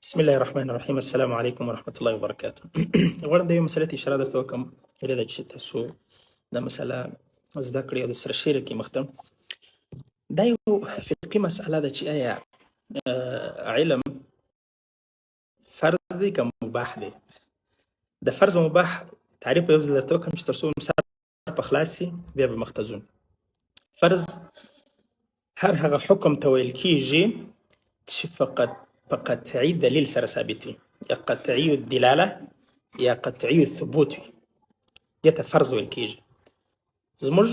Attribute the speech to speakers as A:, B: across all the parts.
A: بسم الله الرحمن الرحیم. السلام علیکم ورحمة الله وبرکاته. غواړم د یوې مسلې ته اشاره درته وکړم، هیله ده چې تاسو دا مسله زده کړئ او درسره شریک کړئ مخ ته. دا یو فقهي مسأله ده چې آیا علم فرض دی که مباح دی. د فرض او مباح تعریف به یو ځل درته وکړم چې تر څو مثال په خلاص سي، بیا به مخ ته ځو. فرض هر هغه حکم ته ویل کیږي چې فقط په قطعي دلیل سره ثابت وي، یا قطعي الدلاله یا قطعي الثبوت وي، دې ته فرض ویل کیږي. زموږ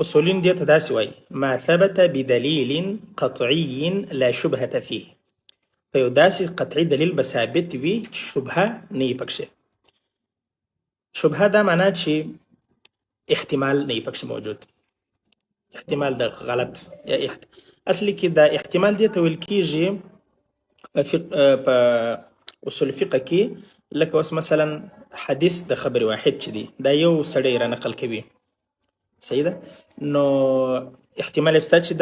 A: اصولین دې ته داسې وایي: ما ثبت بدلیل قطعي لا شبهة فيه. په یو داسې قطعي دلیل به ثابت وي چې شبهه نه وي پکښې. شبهه دا معنا چې احتمال نه وي پکښې موجود، احتمال د غلط یا اصلي کې دا احتمال دې ته ویل کیږي په اصول فقه کې. لکه اوس مثلا حدیث د خبر واحد چې دی، دا یو سړی را نقل کوي، صحیح ده، نو احتمال شته چې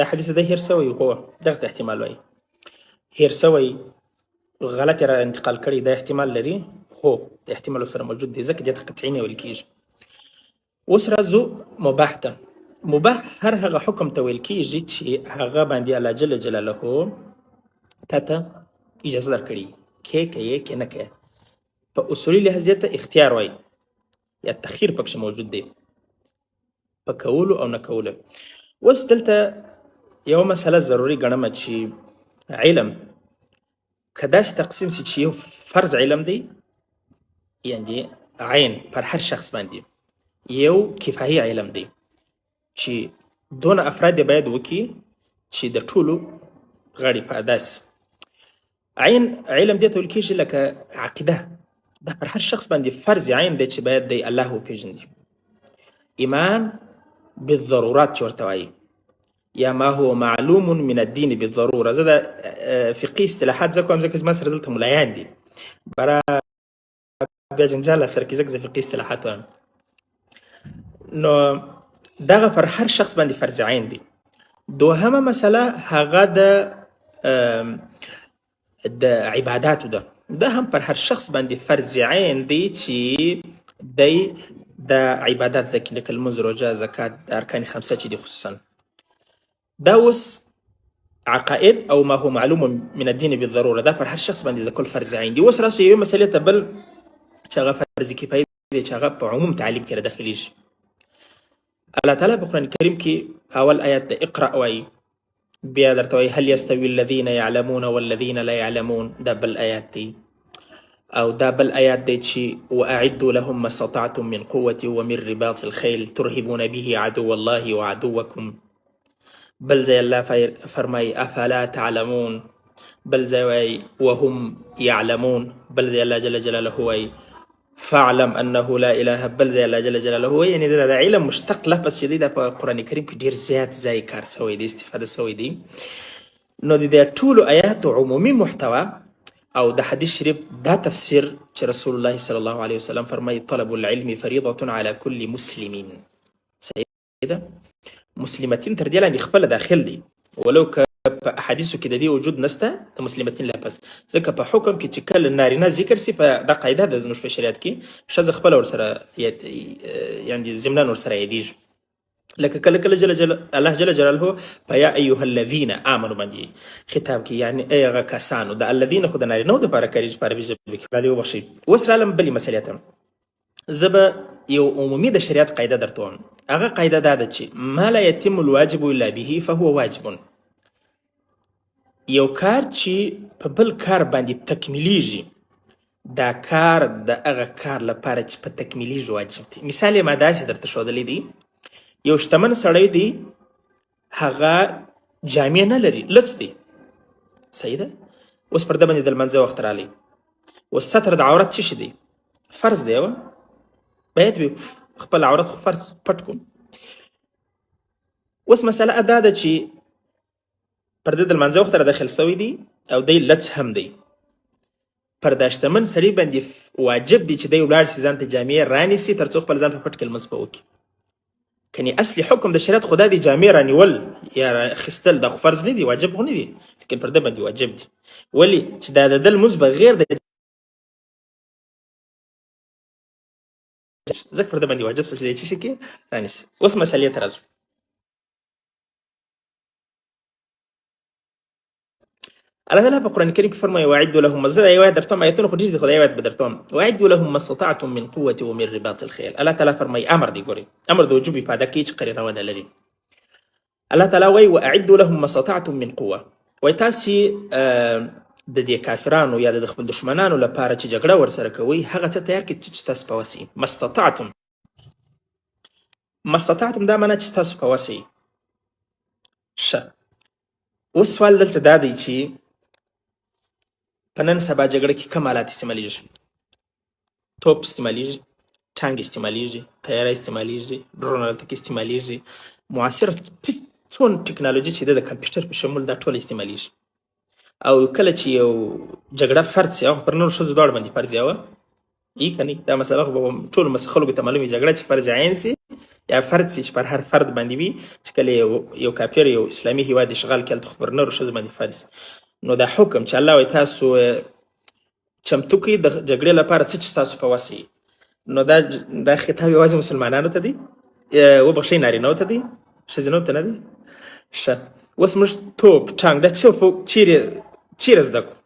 A: دا حدیث ده هیر سوی، هو دغه احتمال وایي هیر سوی غلط را انتقال کړي، دا احتمال لري، هو د احتمال سره موجود دی، ځکه دې ته قطعي نه ویل کیږي. اوس راځو مباح ته. مباح هر هغه حکم ته ویل کیږي چې هغه باندې الله جل جلاله تا ته اجازه درکړي، کې کوې کې نه کوې. په اصولي لحاظ ته اختیار وایي یا تخیر پکښې موجود دی په کولو او نه کولو. اوس دلته یو مسله ضروري ګڼمه چې علم که داسې تقسیم سي چې یو فرض علم دی، یعنې عین پر هر شخص باندې، یو کفایي علم دی چې دونه افراد باید وکړي چې د ټولو غړي په ادا سي. عین علم دې ته ویل کېږي لکه عقیده، دا پر هر شخص باندې فرض عین دی چې باید دی الله وپېژني. ایمان بالضرورات چې ورته وایي، یا ما هو معلوم من الدین بالضروره. زه د فقهي اصطلاحات ځکه وایم ځکه زما سره دلته ملایان دي، برا بیا جنجال سره کې ځکه زه فقهي اصطلاحات وایم. نو دغه پر هر شخص باندې فرض عین دی. دوهمه مسله هغه د عباداتو ده، دا هم پر هر شخص باندې فرض عین دی چې دی د عبادات ذکر لکه لمونځ، روژه، زکات، د ارکان خمسه چې دي خصوصا. دا اوس عقاید او ما هو معلوم من الدین بالضروره، دا پر هر شخص باندې د کل فرض عین دی. اوس راسو یوې مسلې ته بل چې هغه فرض کفایي دی چې هغه په عموم تعلیم کې داخلیږي. الله تعالی په قرآن کریم کې اول آیات د اقرأ وایي، بیا درته وایي هل یستوي الذین یعلمون والذین لا یعلمون، دا بل آیات دی. او دا بل آیات دی چې واعدوا لهم ما استطعتم من قوة ومن رباط الخیل ترهبون به عدو الله وعدوکم. بل ځای الله فرمایي افلا تعلمون، بل ځای وایي وهم یعلمون، بل ځای الله جل جلاله وایي فاعلم انه لا اله، بل ځای الله جل جلاله وایي. یعنې دا د علم مشتق لفظ چې دی دا په قرآن کریم کې ډېر زیات ځای کار سوی دی، استفاده سوی دی. نو د دې ټولو آیاتو عمومي محتوا او د حدیث شریف دا تفسیر چې رسول الله صلی الله علیه وسلم فرمایي طلب العلم فریضة على كل مسلمین، صحیح ده. مسلمتین تر دې لاندې خپله داخل دی، ولو که په احادیثو کې د دې وجود نسته د مسلمتین لپس، ځکه په حکم کې چې کله نارینه ذکر سي په دا قاعده ده زموږ په شریعت کې ښځه خپله ورسره یعنې ضمنا ورسره یادیږي. لکه کله کله الله جل جلاله په یا ایها الذین آمنو باندې خطاب کې، یعنې ای هغه کسانو، د الذین خو د نارینهو دپاره کارېږي په عربي ژبه کې. الله دې وبخښئ. اوس رالم بلې مسلې ته. زه به یو عمومي د شریعت قاعده درته وایم. هغه قاعده دا ده چې ما لا یتم الواجب الا به فهو واجب. یو کار چې په بل کار باندې تکمیلیږي، دا کار د هغه کار لپاره چې په تکمیلیږي واجب دی. مثال یې ما داسې درته ښودلی دی، یو شتمن سړی دی، هغه جامې نه لري، لڅ دی، صحیح ده. اوس پر ده باندې د لمانځه وخت رالی، اوس ستر د عورت څه شي دی؟ فرض دی، باید خپل عورت خو فرض پټ کړو. اوس مسله دا ده چې پر ده د لمانځه وخت را داخل سوی دی او دی لڅ هم دی. پر دا شتمن سړي باندې واجب دی چې دی ولاړ شي ځان ته جامې رانیسي تر څو خپل ځان په پټ کې لمونځ په وکړي. کني اصلي حکم د شریعت خدا دی جامع رانیول یا اخیستل دا خو فرض نه دي واجب خو نه دي لیکن پر ده باندې واجب دي ولې چې دا د دل مزبه غیر د ځکه پر ده باندې واجب سو چې دی څه شي کې رانیسي اوس مسئلې ته راځو الله تعالی په قرآن کریم کې فرمایي واعدوا لهم زه دا یو آیت درته وایم آیتونه خو ډېر دي خو دا یو آیت به درته وایم واعدوا لهم ما استطعتم من قوة ومن رباط الخيل الله تعالی فرمایي امر دی ګورئ امر د وجوب افاده کوي چې قرینه ونه لري الله تعالی وایي واعدوا لهم ما استطعتم من قوة وایي تاسې د دې کافرانو یا د خپل دښمنانو لپاره چې جګړه ورسره کوئ هغه څه تیار کړئ چې تاسو په وس ما استطعتم ما استطعتم دا معنی چې تاسو په وس ښه اوس سوال دلته دا دی چې په نن سبا جګړه کې کوم آلات استعمالیږي توپ استعمالیږي ټانک استعمالیږي طیاره استعمالیږي ډرون الوتکې استعمالیږي معاصره څونه ټکنالوژي چې د کمپیوټر په شمول دا ټول استعمالیږي او کله چې یو جګړه فرض سي هغه پر نورو ښځو دواړو باندې فرض یوه ای که نه دا مسله خو به ټولو خلکو ته معلوم وي جګړه چې فرض عین سي یا فرض سي چې پر هر فرد باندې وي چې کله یو کافر یو اسلامي هیواد اشغال کړي هلته خو پر نورو ښځو باندې فرض نو دا حکم چې الله وایي تاسو چمتو کړئ د جګړې لپاره څه چې ستاسو په وس نو دا خطاب یوازې مسلمانانو ته دی وبخښئ نارینهو ته دی ښځینهو ته نه دی ښه اوس موږ توپ ټانک دا څه چیرې زده کړو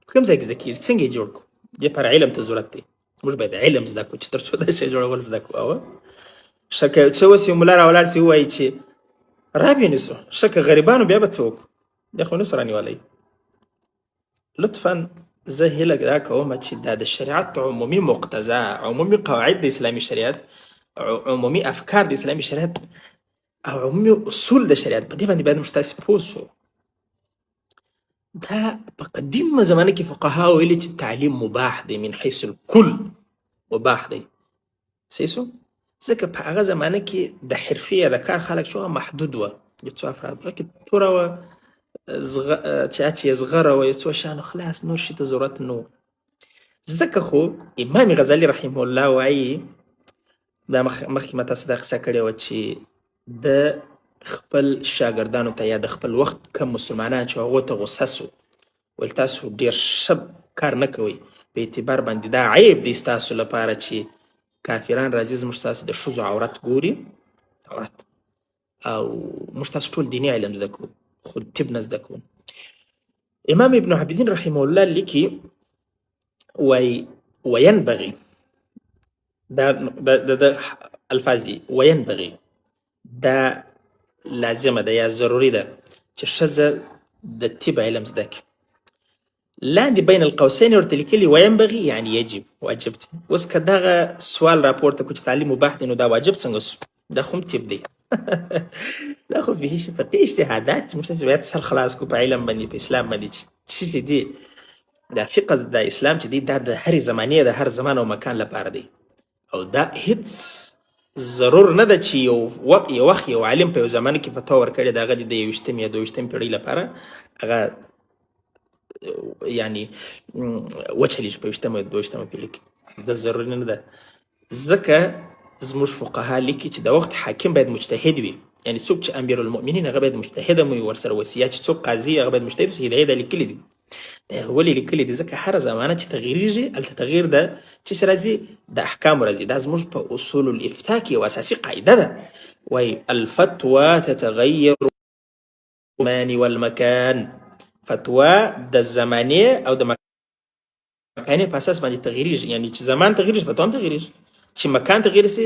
A: په کوم ځای کې زده کېږي څنګه یې جوړ کړو دې لپاره علم ته ضرورت دی موږ باید علم زده کړو چې تر څو دا شی جوړول زده کړو اوه ښه که څه اوس یو ملا راولاړ سي ووایي چې رابې نیسو ښه که غریبانو بیا به څه وکړو بیا خو نسو رانیولی لطفا زه هیله دا کوم چې دا د شریعت عمومي مقتضا عمومي قواعد د اسلامي شریعت عمومي افکار د اسلامي شریعت او عمومي اصول د شریعت په دې باندې باید موږ تاسې پوه سو دا په قدیمه زمانه کې فقها ویلي چې تعلیم مباح دی من حیث الکل مباح دی صحیح سو ځکه په هغه زمانه کې د حرفي یا د کار خلک شو محدود وه یو څو افراد پکې توره وه چې زغره و یو څو شیانو خلاص نور شي ته ضرورت نه ځکه خو امام غزالي رحمه الله وایي دا مخکې ما تاسو دا قصه کړې وه چې د خپل شاګردانو ته یا د خپل وخت کم مسلمانان چې هغو ته غصه سو ویل تاسو ډېر ښه کار نه کوئ په اعتبار باندې دا عیب دی ستاسو لپاره چې کافران راځي زموږ ستاسو د ښځو عورت ګوري عورت او موږ تاسو ټول دیني علم زده کوو خو طب نه زده کوو امام ابن عابدین رحمه الله لیکي وینبغي دا الفاظ دي وینبغي دا لازمه ده یا ضروري ده چې ښځه د طب علم زده کړي لاندې بین القوسین ورته لیکلي وینبغي یعنی یجب واجب دی اوس که دغه سوال راپورته کړو چې تعلیم مباح دی نو دا واجب څنګه سو دا خو هم طب دی دا خو فقهي اجتهادات موږ تاسې باید سر خلاص کړو په علم باندې په اسلام باندې چې دی دا فقه د اسلام چې دی دا د هرې زمانې د هر زمان او مکان لپاره دی او دا هیڅ ضرور نه ده چې یو وخت یو عالم په یو زمانه کې فتوا ورکړې د هغه د 21 یا 22 پیړۍ لپاره هغه یعنی وچلیږي په 20 یا 22 پیړۍ کې دا ضروري نه ده ځکه زموږ فقها لیکي چې د وخت حاکم باید مجتهد وي یعنی څوک چې امیر المؤمنین هغه باید مجتهد هم وي ورسره وصیت چې څوک قاضي هغه باید مجتهد وي هدایه دا لیکلي دي دا ولې لیکلي دي ځکه هره زمانه چې تغییریږي هلته تغییر د چې څه راځي د احکامو راځي دا زموږ په اصول الافتاء کې یوه اساسي قاعده ده وایي الفتوى تتغیر الزمان والمکان فتوا د زمانې او د مکانې په اساس باندې تغییریږي یعنی چې زمان تغییریږي فتوا هم تغییریږي چې مکان تغییر سي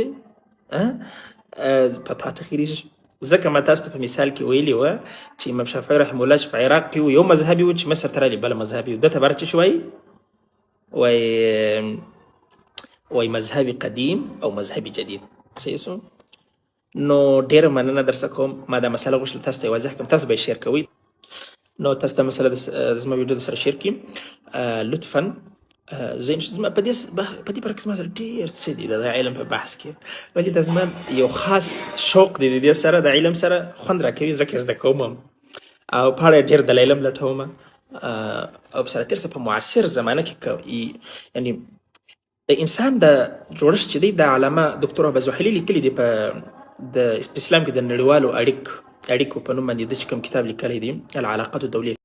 A: فتوا تغییریږي ځکه ما تاسو ته په مثال کې ویلي وه چې امام شافعي رحمه الله چې په عراق کې و یو مذهبي و چې مصر ته رالي بله مذهبي و ده ته باره څه شي وایي مذهبي قدیم او مذهبي جدید صحیح سو نو ډېره مننه در څه کوم ما دا مسله غوښتل تاسو ته یې واضح کړم تاسو به یې شیر کوئ نو تاسو دا مسله زما ویډیو در سره شیر کړي لطفا زما په دې برعکس زما سره ډېر څه دي د علم په بحث کې ولې دا زما یو خاص شوق دی د دې سره د علم سره خوند راکوي ځکه زده کوم هم او په اړه ډېر دلایل هم لټوم او په سرتېر سره په معاصر زمانه کې یعنی د انسان د جوړښت چې دی د علامه دکتور ابوزحیلي لیکلي دي په د اسلام کې د نړیوالو اړیکو په نوم باندې د چې کوم کتاب لیکلی دی العلاقات الدوليه